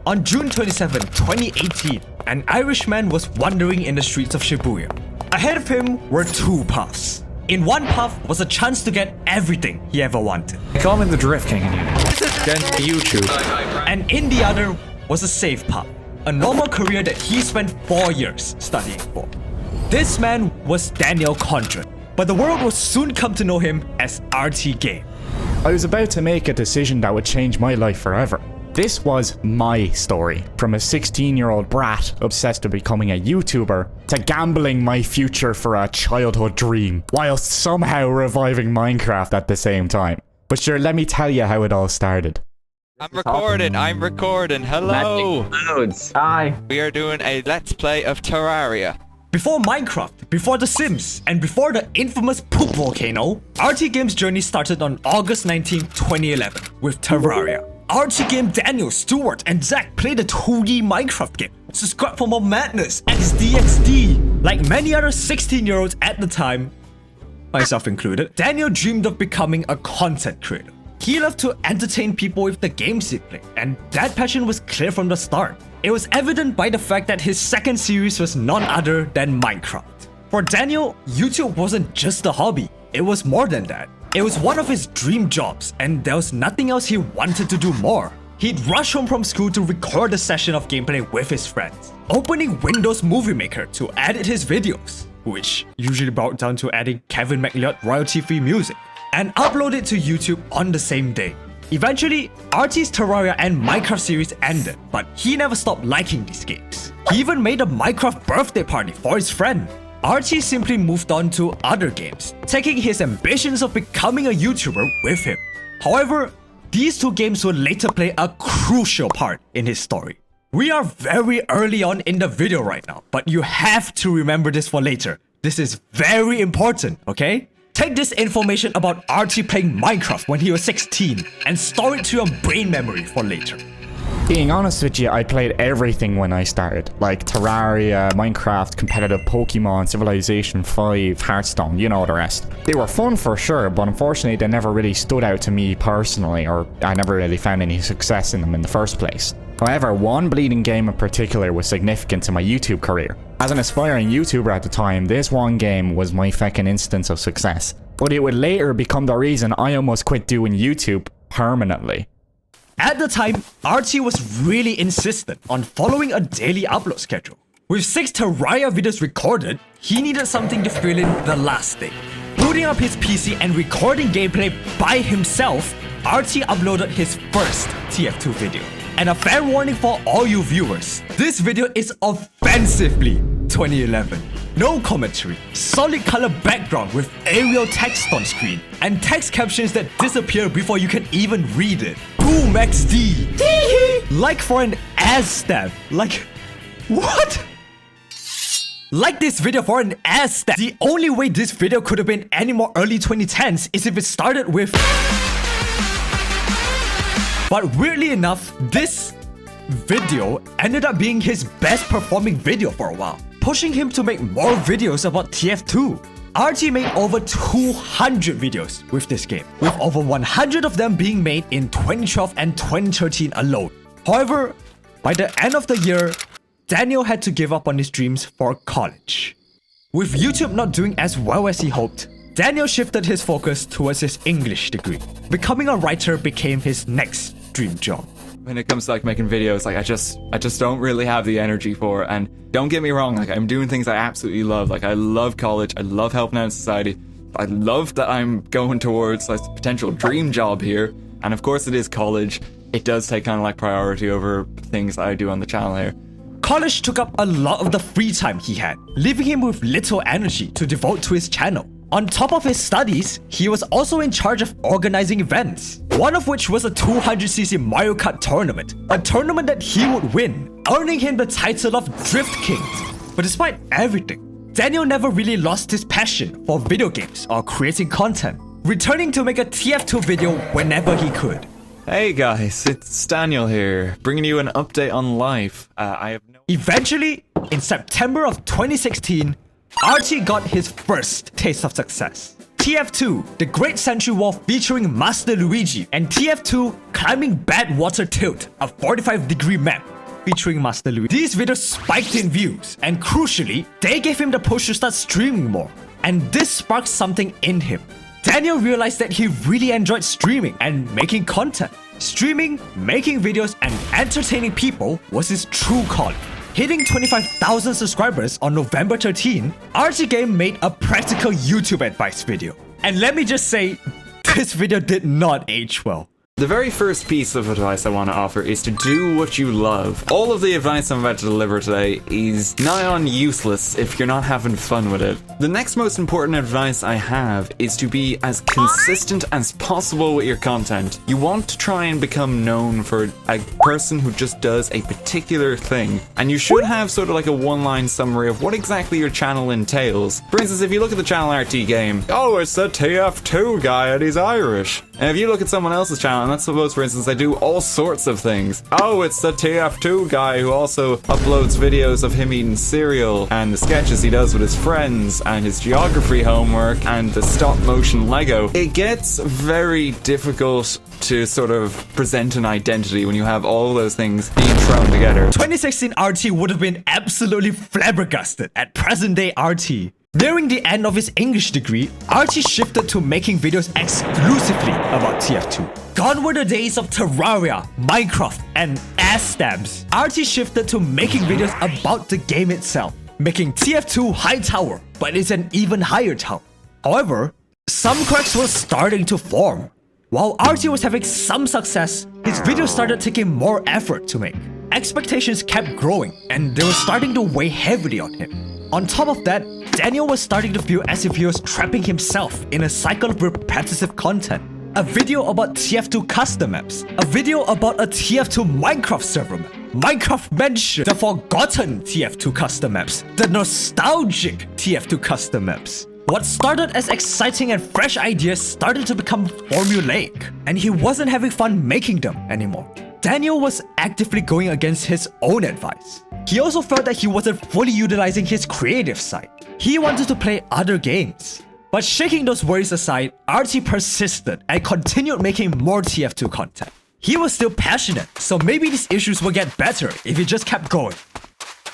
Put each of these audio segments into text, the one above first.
On June 27, 2018, an Irishman was wandering in the streets of Shibuya. Ahead of him were two paths. In one path was a chance to get everything he ever wanted. Call me the Drift King in YouTube. And in the other was a safe path, a normal career that he spent 4 years studying for. This man was Daniel Condren, but the world would soon come to know him as RTGame. I was about to make a decision that would change my life forever. This was my story, from a 16-year-old brat obsessed with becoming a YouTuber to gambling my future for a childhood dream, whilst somehow reviving Minecraft at the same time. But sure, let me tell you how it all started. I'm recording. Hello. Hi. We are doing a Let's Play of Terraria. Before Minecraft, before The Sims, and before the infamous poop volcano, RTGame's journey started on August 19, 2011 with Terraria. RTGame Daniel, Stuart, and Zach played a 2D Minecraft game. Subscribe for more madness, XDXD. Like many other 16-year-olds at the time, myself included, Daniel dreamed of becoming a content creator. He loved to entertain people with the games he played, and that passion was clear from the start. It was evident by the fact that his second series was none other than Minecraft. For Daniel, YouTube wasn't just a hobby, it was more than that. It was one of his dream jobs, and there was nothing else he wanted to do more. He'd rush home from school to record a session of gameplay with his friends, opening Windows Movie Maker to edit his videos, which usually brought down to adding Kevin MacLeod royalty-free music, and upload it to YouTube on the same day. Eventually, RT's Terraria and Minecraft series ended, but he never stopped liking these games. He even made a Minecraft birthday party for his friend. RT simply moved on to other games, taking his ambitions of becoming a YouTuber with him. However, these two games would later play a crucial part in his story. We are very early on in the video right now, but you have to remember this for later. This is very important, okay? Take this information about RT playing Minecraft when he was 16 and store it to your brain memory for later. Being honest with you, I played everything when I started, like Terraria, Minecraft, competitive Pokemon, Civilization 5, Hearthstone, you know the rest. They were fun for sure, but unfortunately they never really stood out to me personally, or I never really found any success in them in the first place. However, one bleeding game in particular was significant to my YouTube career. As an aspiring YouTuber at the time, this one game was my feckin' instance of success, but it would later become the reason I almost quit doing YouTube permanently. At the time, RT was really insistent on following a daily upload schedule. With 6 Terraria videos recorded, he needed something to fill in the last day. Booting up his PC and recording gameplay by himself, RT uploaded his first TF2 video. And a fair warning for all you viewers, this video is offensively 2011. No commentary, solid color background with Arial text on screen, and text captions that disappear before you can even read it. Boom XD! Like for an ass stab. Like, what? Like this video for an ass stab. The only way this video could have been any more early 2010s is if it started with... But weirdly enough, this video ended up being his best performing video for a while, pushing him to make more videos about TF2. RT made over 200 videos with this game, with over 100 of them being made in 2012 and 2013 alone. However, by the end of the year, Daniel had to give up on his dreams for college. With YouTube not doing as well as he hoped, Daniel shifted his focus towards his English degree. Becoming a writer became his next dream job. When it comes to like making videos, like I just don't really have the energy for it. And don't get me wrong, like I'm doing things I absolutely love. Like I love college, I love helping out in society. I love that I'm going towards like a potential dream job here. And of course it is college. It does take kind of like priority over things that I do on the channel here. College took up a lot of the free time he had, leaving him with little energy to devote to his channel. On top of his studies, he was also in charge of organizing events, one of which was a 200cc Mario Kart tournament, a tournament that he would win, earning him the title of Drift King. But despite everything, Daniel never really lost his passion for video games or creating content, returning to make a TF2 video whenever he could. Hey guys, it's Daniel here, bringing you an update on life. Eventually, in September of 2016, RT got his first taste of success. TF2, the Great Century Wall featuring Master Luigi, and TF2 Climbing Bad Water Tilt, a 45-degree map. featuring Master Louis. These videos spiked in views, and crucially, they gave him the push to start streaming more. And this sparked something in him. Daniel realized that he really enjoyed streaming and making content. Streaming, making videos, and entertaining people was his true calling. Hitting 25,000 subscribers on November 13, RTGame made a practical YouTube advice video. And let me just say, this video did not age well. The very first piece of advice I want to offer is to do what you love. All of the advice I'm about to deliver today is nigh on useless if you're not having fun with it. The next most important advice I have is to be as consistent as possible with your content. You want to try and become known for a person who just does a particular thing, and you should have sort of like a one-line summary of what exactly your channel entails. For instance, if you look at the channel RTGame, oh, it's the TF2 guy and he's Irish. And if you look at someone else's channel, and let's suppose, for instance, they do all sorts of things. Oh, it's the TF2 guy who also uploads videos of him eating cereal, and the sketches he does with his friends, and his geography homework, and the stop motion Lego. It gets very difficult to sort of present an identity when you have all those things being thrown together. 2016 RT would have been absolutely flabbergasted at present day RT. Nearing the end of his English degree, RT shifted to making videos exclusively about TF2. Gone were the days of Terraria, Minecraft, and ass stamps. RT shifted to making videos about the game itself, making TF2 high tower, but it's an even higher tower. However, some cracks were starting to form. While RT was having some success, his videos started taking more effort to make. Expectations kept growing, and they were starting to weigh heavily on him. On top of that, Daniel was starting to feel as if he was trapping himself in a cycle of repetitive content. A video about TF2 custom maps, a video about a TF2 Minecraft server map, Minecraft mentioned the forgotten TF2 custom maps, the nostalgic TF2 custom maps. What started as exciting and fresh ideas started to become formulaic, and he wasn't having fun making them anymore. Daniel was actively going against his own advice. He also felt that he wasn't fully utilizing his creative side. He wanted to play other games. But shaking those worries aside, RT persisted and continued making more TF2 content. He was still passionate, so maybe these issues would get better if he just kept going.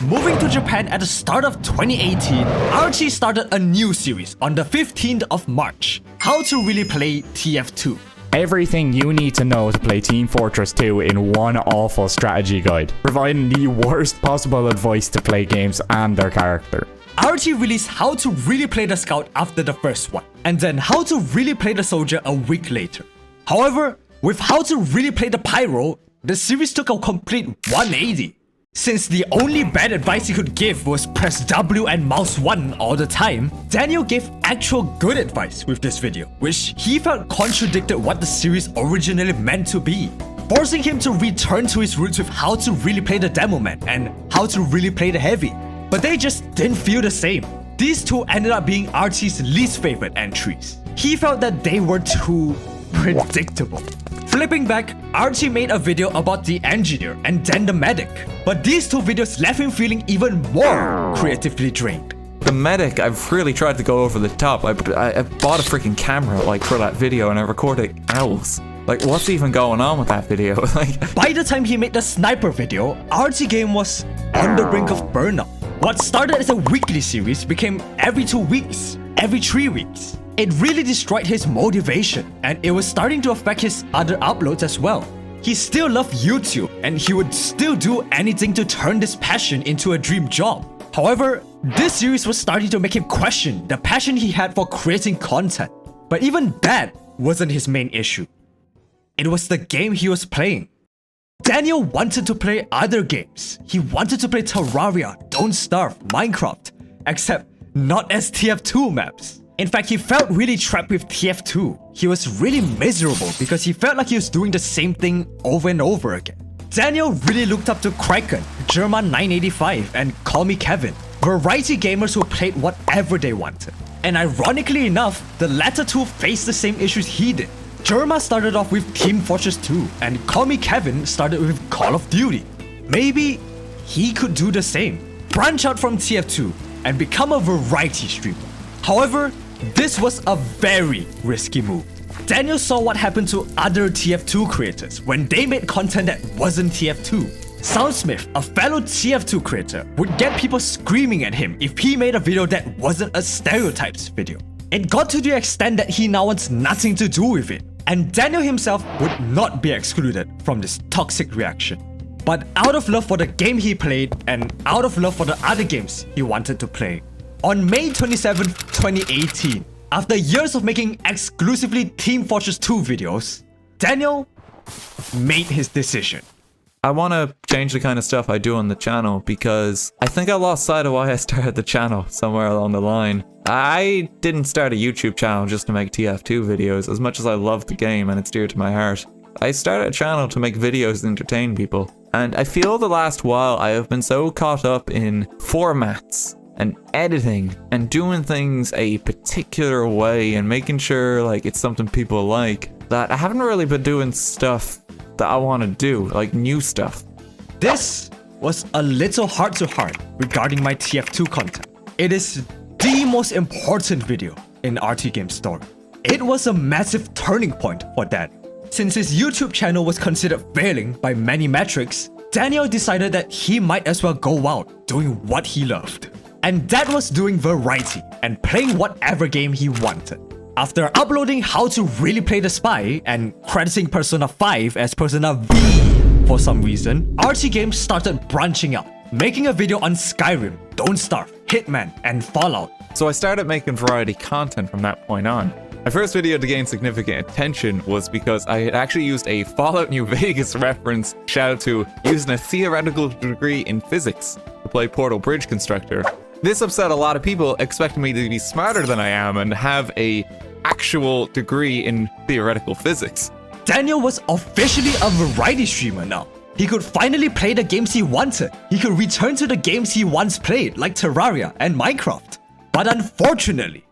Moving to Japan at the start of 2018, RT started a new series on the 15th of March, How to Really Play TF2. Everything you need to know to play Team Fortress 2 in one awful strategy guide, providing the worst possible advice to play games and their character. RT released How to Really Play the Scout after the first one, and then How to Really Play the Soldier a week later. However, with How to Really Play the Pyro, the series took a complete 180. Since the only bad advice he could give was press W and mouse 1 all the time, Daniel gave actual good advice with this video, which he felt contradicted what the series originally meant to be, forcing him to return to his roots with How to Really Play the Demo Man and How to Really Play the Heavy. But they just didn't feel the same. These two ended up being RT's least favorite entries. He felt that they were too predictable. Flipping back, RT made a video about the engineer and then the medic, but these two videos left him feeling even more creatively drained. The medic, I've really tried to go over the top. I bought a freaking camera like for that video and I recorded owls. Like, what's even going on with that video? Like, by the time he made the sniper video, RTGame was on the brink of burnout. What started as a weekly series became every 2 weeks, every 3 weeks. It really destroyed his motivation, and it was starting to affect his other uploads as well. He still loved YouTube, and he would still do anything to turn this passion into a dream job. However, this series was starting to make him question the passion he had for creating content. But even that wasn't his main issue. It was the game he was playing. Daniel wanted to play other games. He wanted to play Terraria, Don't Starve, Minecraft, except not as TF2 maps. In fact, he felt really trapped with TF2. He was really miserable because he felt like he was doing the same thing over and over again. Daniel really looked up to Kraken, German985, and Call Me Kevin, variety gamers who played whatever they wanted. And ironically enough, the latter two faced the same issues he did. Germa started off with Team Fortress 2, and Call Me Kevin started with Call of Duty. Maybe he could do the same, branch out from TF2, and become a variety streamer. However, this was a very risky move. Daniel saw what happened to other TF2 creators when they made content that wasn't TF2. Soundsmith, a fellow TF2 creator, would get people screaming at him if he made a video that wasn't a stereotypes video. It got to the extent that he now wants nothing to do with it, and Daniel himself would not be excluded from this toxic reaction. But out of love for the game he played and out of love for the other games he wanted to play, on May 27, 2018, after years of making exclusively Team Fortress 2 videos, Daniel made his decision. I want to change the kind of stuff I do on the channel because I think I lost sight of why I started the channel somewhere along the line. I didn't start a YouTube channel just to make TF2 videos, as much as I love the game and it's dear to my heart. I started a channel to make videos and entertain people. And I feel the last while I have been so caught up in formats and editing and doing things a particular way and making sure like it's something people like that I haven't really been doing stuff that I want to do, like new stuff. This was a little heart-to-heart regarding my TF2 content. It is the most important video in RTGame's story. It was a massive turning point for Daniel. Since his YouTube channel was considered failing by many metrics, Daniel decided that he might as well go out doing what he loved. And that was doing variety and playing whatever game he wanted. After uploading How to Really Play the Spy and crediting Persona 5 as Persona V for some reason, RTGame started branching out, making a video on Skyrim, Don't Starve, Hitman, and Fallout. So I started making variety content from that point on. My first video to gain significant attention was because I had actually used a Fallout New Vegas reference, shout out to using a theoretical degree in physics to play Portal Bridge Constructor. This upset a lot of people, expecting me to be smarter than I am and have a actual degree in theoretical physics. Daniel was officially a variety streamer now. He could finally play the games he wanted. He could return to the games he once played, like Terraria and Minecraft. But unfortunately,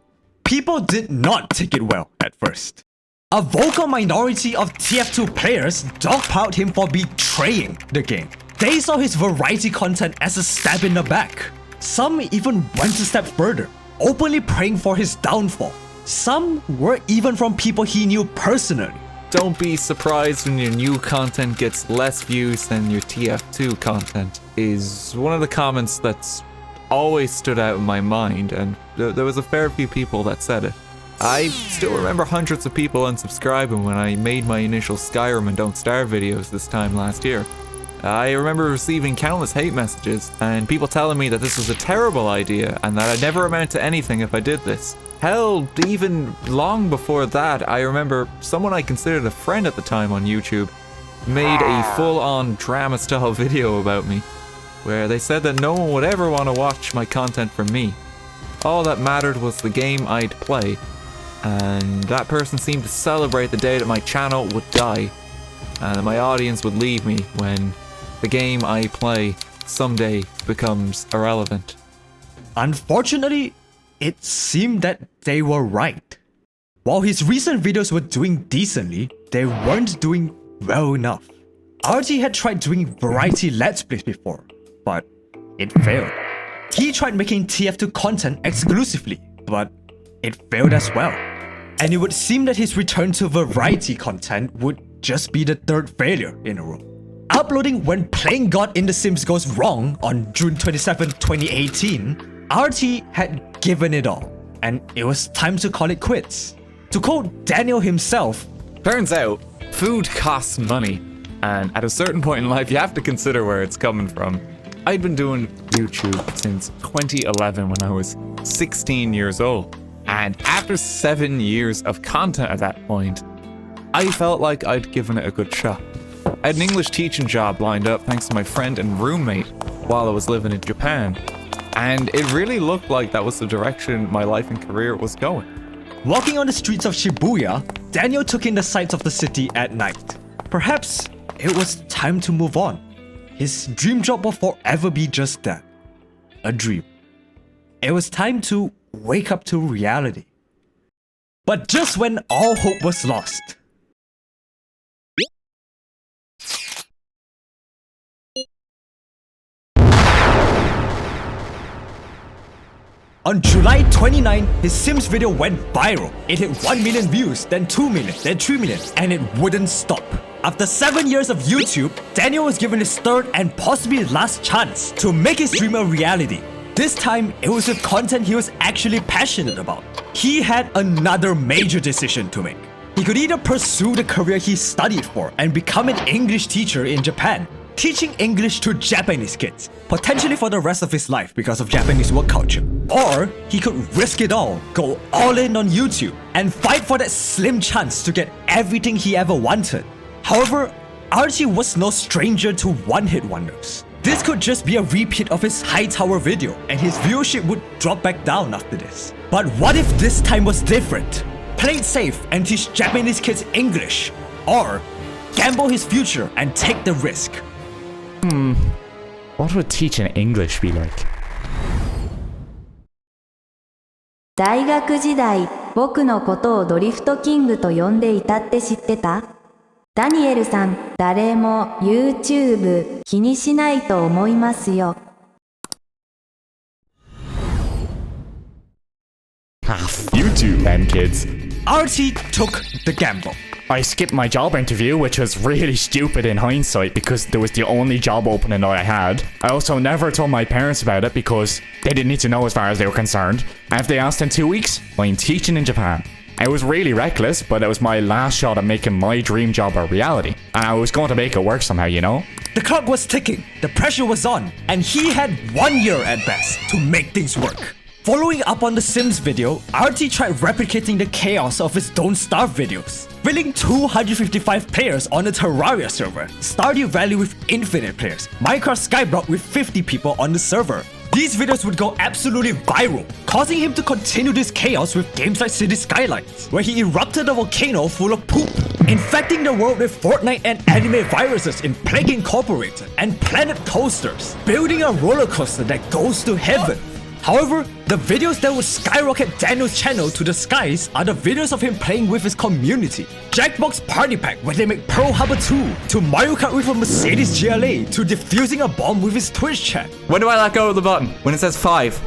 people did not take it well at first. A vocal minority of TF2 players dogpiled him for betraying the game. They saw his variety content as a stab in the back. Some even went a step further, openly praying for his downfall. Some were even from people he knew personally. Don't be surprised when your new content gets less views than your TF2 content, is one of the comments that's always stood out in my mind, and there was a fair few people that said it. I still remember hundreds of people unsubscribing when I made my initial Skyrim and Don't Starve videos this time last year. I remember receiving countless hate messages and people telling me that this was a terrible idea and that I'd never amount to anything if I did this. Hell, even long before that, I remember someone I considered a friend at the time on YouTube made a full-on drama-style video about me, where they said that no one would ever want to watch my content from me. All that mattered was the game I'd play, and that person seemed to celebrate the day that my channel would die, and that my audience would leave me when the game I play someday becomes irrelevant. Unfortunately, it seemed that they were right. While his recent videos were doing decently, they weren't doing well enough. RT had tried doing variety Let's Plays before, but it failed. He tried making TF2 content exclusively, but it failed as well. And it would seem that his return to variety content would just be the third failure in a row. Uploading When Playing God in The Sims Goes Wrong on June 27, 2018, RT had given it all, and it was time to call it quits. To quote Daniel himself, Turns out, food costs money, and at a certain point in life you have to consider where it's coming from. I'd been doing YouTube since 2011 when I was 16 years old, and after 7 years of content at that point, I felt like I'd given it a good shot. I had an English teaching job lined up thanks to my friend and roommate while I was living in Japan, and it really looked like that was the direction my life and career was going. walking on the streets of Shibuya, Daniel took in the sights of the city at night. Perhaps it was time to move on. His dream job will forever be just that, a dream. It was time to wake up to reality. But just when all hope was lost, on July 29, his Sims video went viral. It hit 1 million views, then 2 million, then 3 million, and it wouldn't stop. After 7 years of YouTube, Daniel was given his third and possibly last chance to make his dream a reality. This time, it was with content he was actually passionate about. He had another major decision to make. He could either pursue the career he studied for and become an English teacher in Japan, teaching English to Japanese kids, potentially for the rest of his life because of Japanese work culture. Or he could risk it all, go all in on YouTube, and fight for that slim chance to get everything he ever wanted. However, Archie was no stranger to one-hit wonders. This could just be a repeat of his high tower video, and his viewership would drop back down after this. But what if this time was different? Play it safe and teach Japanese kids English, or gamble his future and take the risk. What would teaching English be like? 大学時代、僕のことをドリフトキングと呼んでいたって知ってた？ダニエルさん、誰も YouTube 気にしないと思いますよ。YouTube then, kids. Archie took the gamble. I skipped my job interview, which was really stupid in hindsight because there was the only job opening that I had. I also never told my parents about it because they didn't need to know as far as they were concerned. And if they asked in 2 weeks, I'm teaching in Japan. I was really reckless, but it was my last shot at making my dream job a reality. And I was going to make it work somehow, you know? The clock was ticking, the pressure was on, and he had 1 year at best to make things work. Following up on the Sims video, Archie tried replicating the chaos of his Don't Starve videos, filling 255 players on the Terraria server, Stardew Valley with infinite players, Minecraft Skyblock with 50 people on the server. These videos would go absolutely viral, causing him to continue this chaos with games like City Skylines, where he erupted a volcano full of poop, infecting the world with Fortnite and anime viruses in Plague Incorporated, and Planet Coasters, building a roller coaster that goes to heaven. However, the videos that would skyrocket Daniel's channel to the skies are the videos of him playing with his community. Jackbox Party Pack where they make Pearl Harbor 2, to Mario Kart with a Mercedes GLA, to defusing a bomb with his Twitch chat. When do I let go of the button? When it says 5.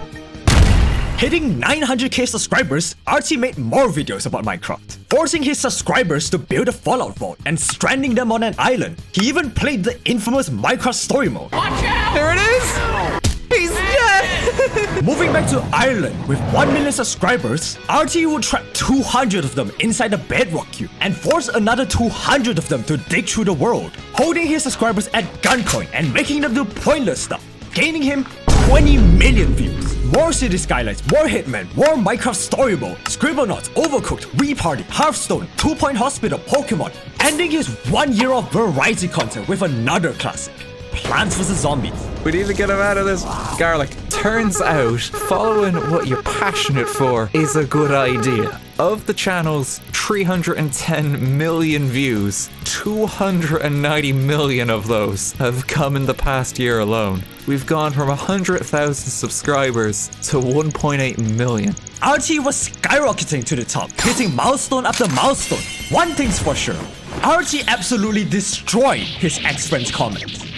Hitting 900k subscribers, Archie made more videos about Minecraft, forcing his subscribers to build a Fallout vault and stranding them on an island. He even played the infamous Minecraft story mode. There it is! He's dead! Moving back to Ireland, with 1 million subscribers, Archie would trap 200 of them inside a bedrock cube and force another 200 of them to dig through the world, holding his subscribers at gunpoint and making them do pointless stuff, gaining him 20 million views. More City Skylines, more Hitman, more Minecraft Story Mode, Scribblenauts, Overcooked, Wii Party, Hearthstone, 2 Point Hospital, Pokemon, ending his 1 year of variety content with another classic, Plants vs Zombies. We need to get him out of this garlic. Turns out, following what you're passionate for is a good idea. Of the channel's 310 million views, 290 million of those have come in the past year alone. We've gone from 100,000 subscribers to 1.8 million. Archie was skyrocketing to the top, hitting milestone after milestone. One thing's for sure, Archie absolutely destroyed his ex-friend's comments.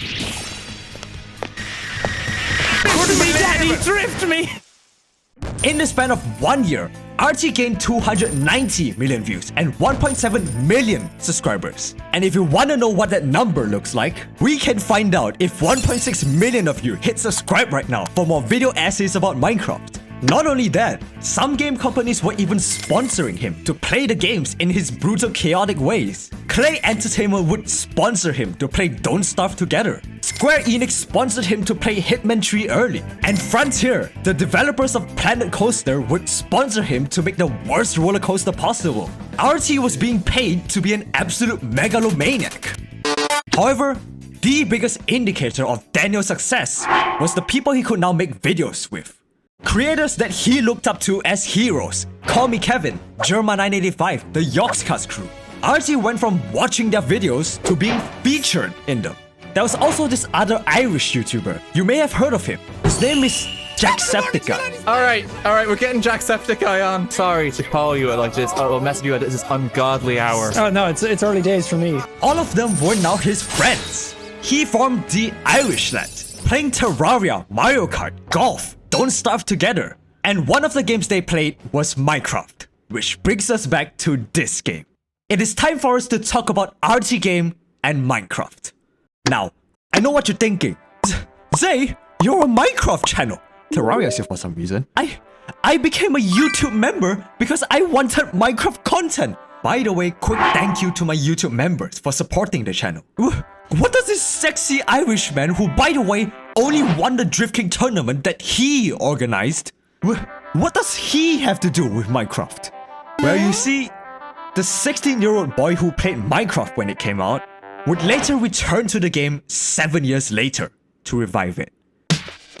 Drift me! In the span of 1 year, Archie gained 290 million views and 1.7 million subscribers. And if you want to know what that number looks like, we can find out if 1.6 million of you hit subscribe right now for more video essays about Minecraft. Not only that, some game companies were even sponsoring him to play the games in his brutal, chaotic ways. Clay Entertainment would sponsor him to play Don't Starve Together. Square Enix sponsored him to play Hitman 3 early. And Frontier, the developers of Planet Coaster, would sponsor him to make the worst roller coaster possible. Archie was being paid to be an absolute megalomaniac. However, the biggest indicator of Daniel's success was the people he could now make videos with. Creators that he looked up to as heroes, Call Me Kevin, Germa985, the Yoxcast crew. Archie went from watching their videos to being featured in them. There was also this other Irish YouTuber. You may have heard of him. His name is Jacksepticeye. Alright, we're getting Jacksepticeye on. Sorry to call you at like this, I'll message you at this ungodly hour. Oh no, it's early days for me. All of them were now his friends. He formed the Irishland, playing Terraria, Mario Kart, golf, Don't Starve Together. And one of the games they played was Minecraft, which brings us back to this game. It is time for us to talk about RTGame and Minecraft. Now, I know what you're thinking. Zay, you're a Minecraft channel. Terraria said for some reason. I became a YouTube member because I wanted Minecraft content. By the way, quick thank you to my YouTube members for supporting the channel. What does this sexy Irishman, who by the way only won the Drift King tournament that he organized, what does he have to do with Minecraft? Well, you see, the 16-year-old boy who played Minecraft when it came out would later return to the game 7 years later to revive it.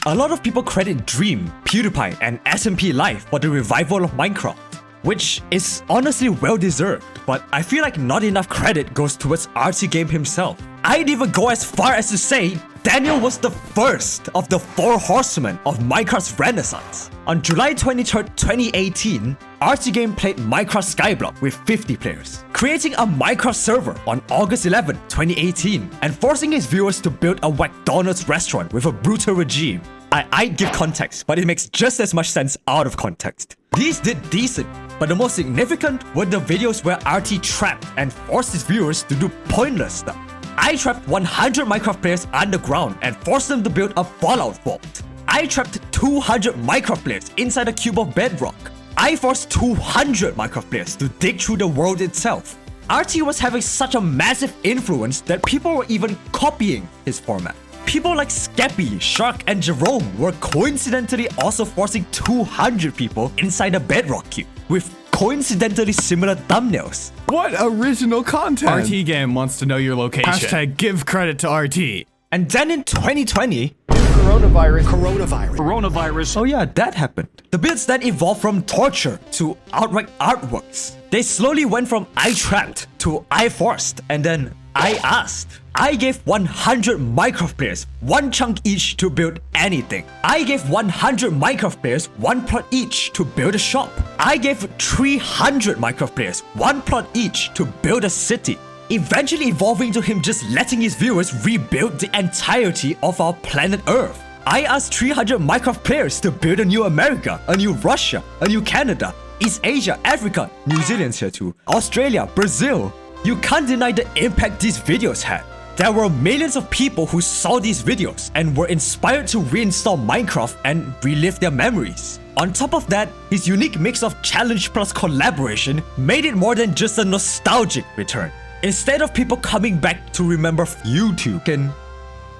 A lot of people credit Dream, PewDiePie, and SMP Live for the revival of Minecraft, which is honestly well deserved, but I feel like not enough credit goes towards RTGame himself. I'd even go as far as to say Daniel was the first of the 4 horsemen of Minecraft's renaissance. On July 23rd, 2018, RTGame played Minecraft Skyblock with 50 players, creating a Minecraft server on August 11, 2018, and forcing his viewers to build a McDonald's restaurant with a brutal regime. I'd give context, but it makes just as much sense out of context. These did decent, but the most significant were the videos where RT trapped and forced his viewers to do pointless stuff. I trapped 100 Minecraft players underground and forced them to build a Fallout vault. I trapped 200 Minecraft players inside a cube of bedrock. I forced 200 Minecraft players to dig through the world itself. RT was having such a massive influence that people were even copying his format. People like Skeppy, Shark, and Jerome were coincidentally also forcing 200 people inside a bedrock cube with coincidentally similar thumbnails. What original content? RTGame wants to know your location. Hashtag give credit to RT. And then in 2020, Coronavirus. oh yeah, that happened. The builds then evolved from torture to outright artworks. They slowly went from I trapped to I forced, and then I asked. I gave 100 Minecraft players 1 chunk each to build anything. I gave 100 Minecraft players 1 plot each to build a shop. I gave 300 Minecraft players 1 plot each to build a city, eventually evolving to him just letting his viewers rebuild the entirety of our planet Earth. I asked 300 Minecraft players to build a new America, a new Russia, a new Canada, East Asia, Africa, New Zealand's here too, Australia, Brazil. You can't deny the impact these videos had. There were millions of people who saw these videos and were inspired to reinstall Minecraft and relive their memories. On top of that, his unique mix of challenge plus collaboration made it more than just a nostalgic return. Instead of people coming back to remember YouTube and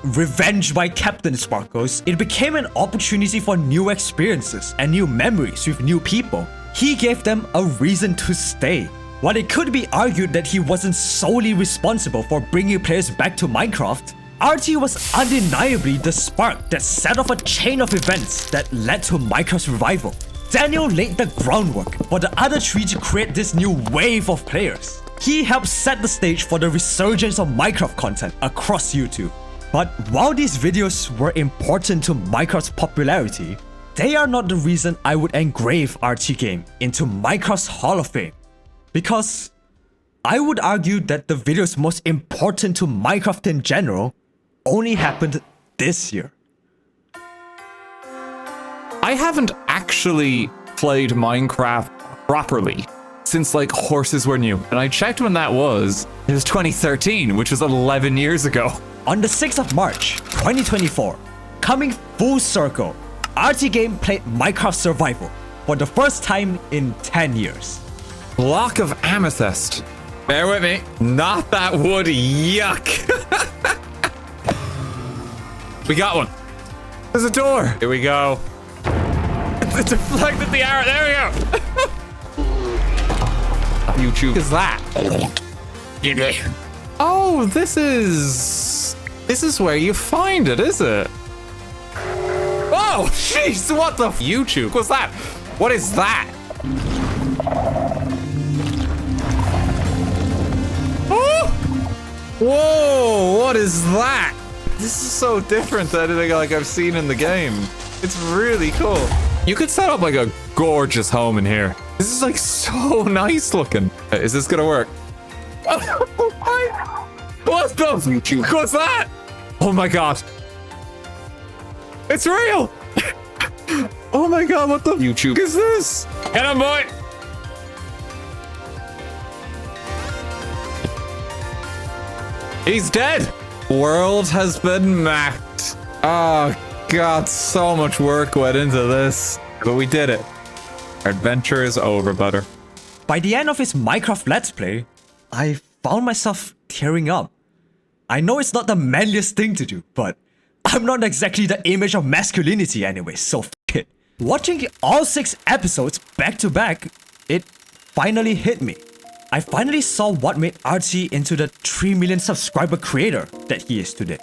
Revenge by Captain Sparkles, it became an opportunity for new experiences and new memories with new people. He gave them a reason to stay. While it could be argued that he wasn't solely responsible for bringing players back to Minecraft, RT was undeniably the spark that set off a chain of events that led to Minecraft's revival. Daniel laid the groundwork for the other 3 to create this new wave of players. He helped set the stage for the resurgence of Minecraft content across YouTube. But while these videos were important to Minecraft's popularity, they are not the reason I would engrave RTGame into Minecraft's Hall of Fame. Because I would argue that the videos most important to Minecraft in general only happened this year. I haven't actually played Minecraft properly since like horses were new. And I checked when that was. It was 2013, which was 11 years ago. On the 6th of March, 2024, coming full circle, RTGame played Minecraft Survival for the first time in 10 years. Block of amethyst. Bear with me. Not that wood. Yuck. We got one. There's a door. Here we go. It deflected the arrow. There we go. YouTube is that? Oh, this is where you find it, is it? Oh, jeez. What the YouTube? What's that? What is that? Whoa, what is that? This is so different than anything like I've seen in the game. It's really cool. You could set up like a gorgeous home in here. This is like so nice looking. Is this gonna work? What the? What's that? Oh my god. It's real. Oh my god, what the YouTube is this? Get on, boy. He's dead! World has been mapped. Oh god, so much work went into this. But we did it. Our adventure is over, butter. By the end of his Minecraft Let's Play, I found myself tearing up. I know it's not the manliest thing to do, but I'm not exactly the image of masculinity anyway, so f it. Watching all 6 episodes back to back, it finally hit me. I finally saw what made RT into the 3 million subscriber creator that he is today.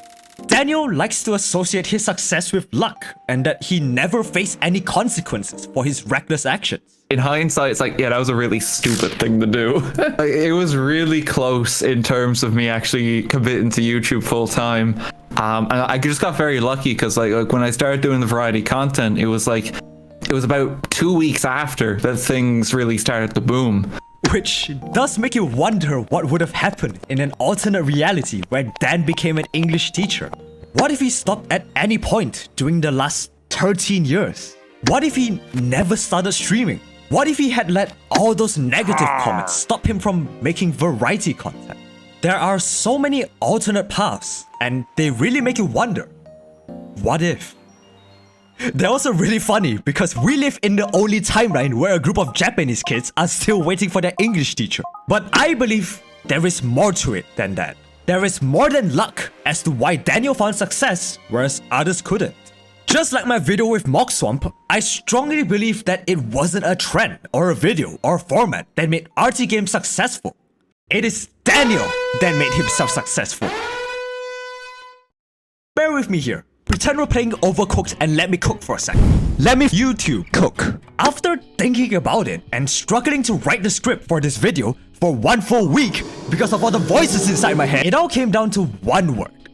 Daniel likes to associate his success with luck and that he never faced any consequences for his reckless actions. In hindsight, it's like, yeah, that was a really stupid thing to do. Like, it was really close in terms of me actually committing to YouTube full time. And I just got very lucky because like when I started doing the variety content, it was about 2 weeks after that things really started to boom. Which does make you wonder what would have happened in an alternate reality where Dan became an English teacher. What if he stopped at any point during the last 13 years? What if he never started streaming? What if he had let all those negative comments stop him from making variety content? There are so many alternate paths, and they really make you wonder, what if? They're also really funny because we live in the only timeline where a group of Japanese kids are still waiting for their English teacher. But I believe there is more to it than that. There is more than luck as to why Daniel found success whereas others couldn't. Just like my video with Mock Swamp, I strongly believe that it wasn't a trend or a video or format that made RTGame successful. It is Daniel that made himself successful. Bear with me here. Pretend we're playing Overcooked and let me cook for a second. Let me YouTube cook. After thinking about it and struggling to write the script for this video for 1 full week because of all the voices inside my head, it all came down to one word: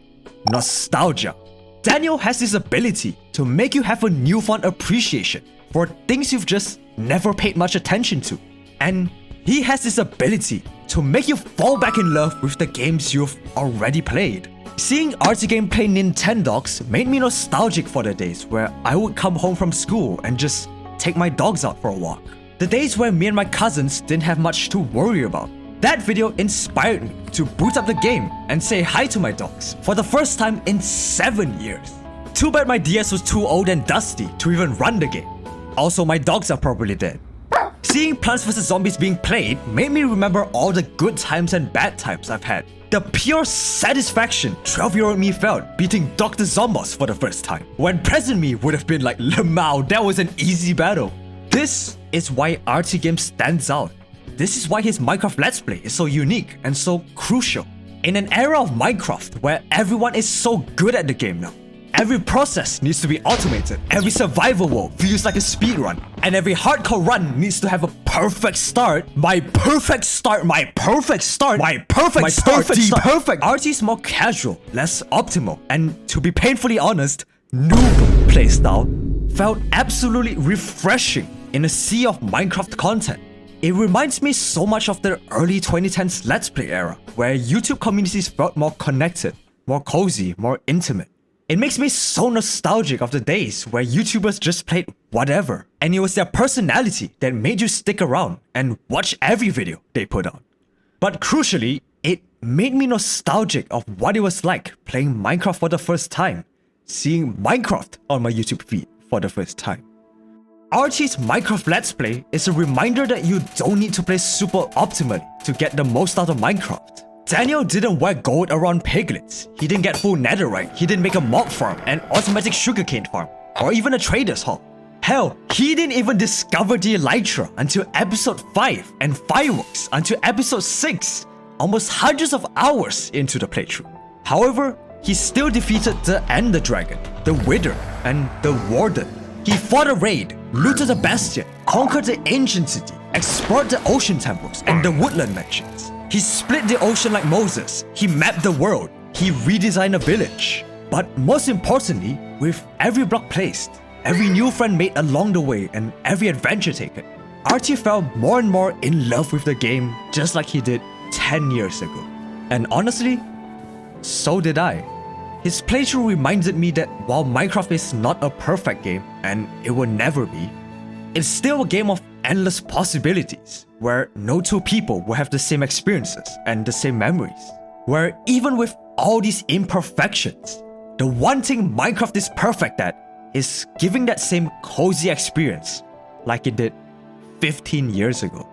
nostalgia. Daniel has this ability to make you have a newfound appreciation for things you've just never paid much attention to. And he has this ability to make you fall back in love with the games you've already played. Seeing RTGame play Nintendogs made me nostalgic for the days where I would come home from school and just take my dogs out for a walk. The days where me and my cousins didn't have much to worry about. That video inspired me to boot up the game and say hi to my dogs for the first time in 7 years. Too bad my DS was too old and dusty to even run the game. Also, my dogs are probably dead. Seeing Plants vs Zombies being played made me remember all the good times and bad times I've had. The pure satisfaction 12-year-old me felt beating Dr. Zombos for the first time, when present me would have been like, "Lemao, that was an easy battle." This is why RTGame stands out. This is why his Minecraft Let's Play is so unique and so crucial. In an era of Minecraft where everyone is so good at the game now, every process needs to be automated, every survival world feels like a speedrun, and every hardcore run needs to have a perfect start. My perfect start. RT's more casual, less optimal, and to be painfully honest, noob playstyle felt absolutely refreshing in a sea of Minecraft content. It reminds me so much of the early 2010s Let's Play era, where YouTube communities felt more connected, more cozy, more intimate. It makes me so nostalgic of the days where YouTubers just played whatever, and it was their personality that made you stick around and watch every video they put out. But crucially, it made me nostalgic of what it was like playing Minecraft for the first time, seeing Minecraft on my YouTube feed for the first time. RT's Minecraft Let's Play is a reminder that you don't need to play super optimally to get the most out of Minecraft. Daniel didn't wear gold around piglets, he didn't get full netherite, he didn't make a mob farm, an automatic sugarcane farm, or even a trader's hall. Hell, he didn't even discover the elytra until episode 5 and fireworks until episode 6, almost hundreds of hours into the playthrough. However, he still defeated the Ender Dragon, the Wither, and the Warden. He fought a raid, looted a bastion, conquered the ancient city, explored the ocean temples and the woodland mansions. He split the ocean like Moses, he mapped the world, he redesigned a village. But most importantly, with every block placed, every new friend made along the way, and every adventure taken, RT fell more and more in love with the game just like he did 10 years ago. And honestly, so did I. His playthrough reminded me that while Minecraft is not a perfect game, and it will never be, it's still a game of endless possibilities, where no two people will have the same experiences and the same memories. where even with all these imperfections, the one thing Minecraft is perfect at is giving that same cozy experience like it did 15 years ago.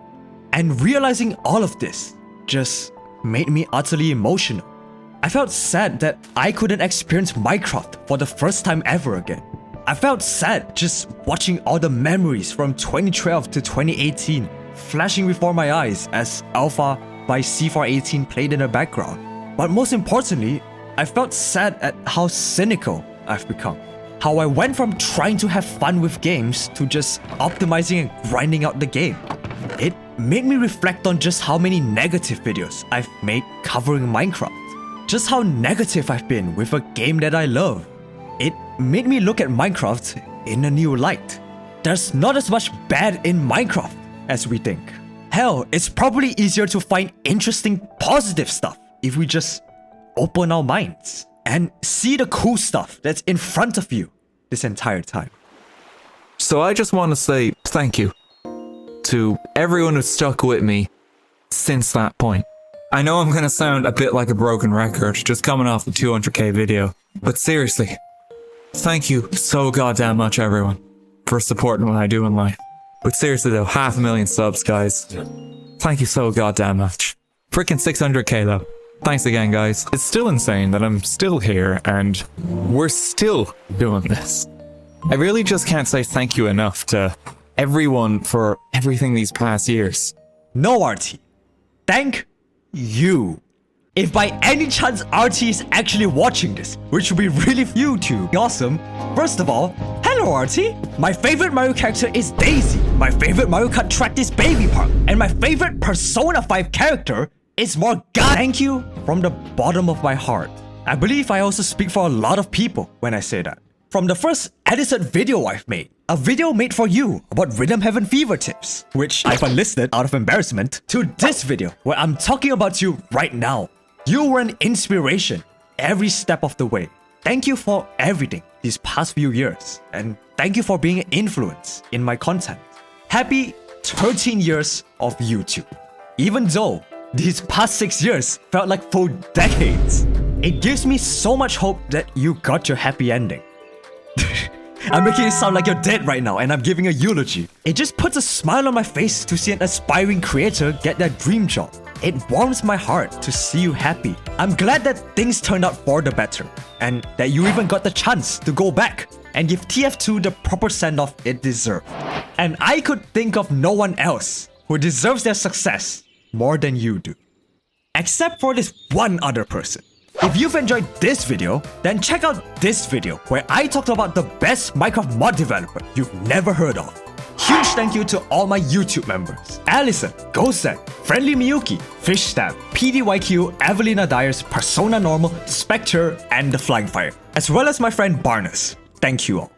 And realizing all of this just made me utterly emotional. I felt sad that I couldn't experience Minecraft for the first time ever again. I felt sad just watching all the memories from 2012 to 2018 flashing before my eyes as Alpha by C418 played in the background. But most importantly, I felt sad at how cynical I've become. How I went from trying to have fun with games to just optimizing and grinding out the game. It made me reflect on just how many negative videos I've made covering Minecraft. Just how negative I've been with a game that I love. It made me look at Minecraft in a new light. There's not as much bad in Minecraft as we think. Hell, it's probably easier to find interesting positive stuff if we just open our minds and see the cool stuff that's in front of you this entire time. So I just want to say thank you to everyone who's stuck with me since that point. I know I'm gonna sound a bit like a broken record just coming off the 200k video, but seriously, thank you so goddamn much everyone for supporting what I do in life. But seriously though, 500,000 subs guys, thank you so goddamn much. Freaking 600k though. Thanks again guys. It's still insane that I'm still here and we're still doing this. I really just can't say thank you enough to everyone for everything these past years. No, RT. Thank you. If by any chance RT is actually watching this, which would be really YouTube awesome, first of all, hello RT. My favorite Mario character is Daisy. My favorite Mario Kart track is Baby Park. And my favorite Persona 5 character is Morgana. Thank you from the bottom of my heart. I believe I also speak for a lot of people when I say that. From the first edited video I've made, a video made for you about Rhythm Heaven Fever tips, which I've unlisted out of embarrassment, to this video where I'm talking about you right now. You were an inspiration every step of the way. Thank you for everything these past few years, and thank you for being an influence in my content. Happy 13 years of YouTube. Even though these past 6 years felt like full decades, it gives me so much hope that you got your happy ending. I'm making it sound like you're dead right now and I'm giving a eulogy. It just puts a smile on my face to see an aspiring creator get their dream job. It warms my heart to see you happy. I'm glad that things turned out for the better and that you even got the chance to go back and give TF2 the proper send-off it deserved. And I could think of no one else who deserves their success more than you do. Except for this one other person. If you've enjoyed this video, then check out this video where I talked about the best Minecraft mod developer you've never heard of. Huge thank you to all my YouTube members: Allison, Ghostet, Friendly Miyuki, Fishstab, PDYQ, Evelina Dyers, Persona Normal, Spectre, and The Flying Fire, as well as my friend Barnes. Thank you all.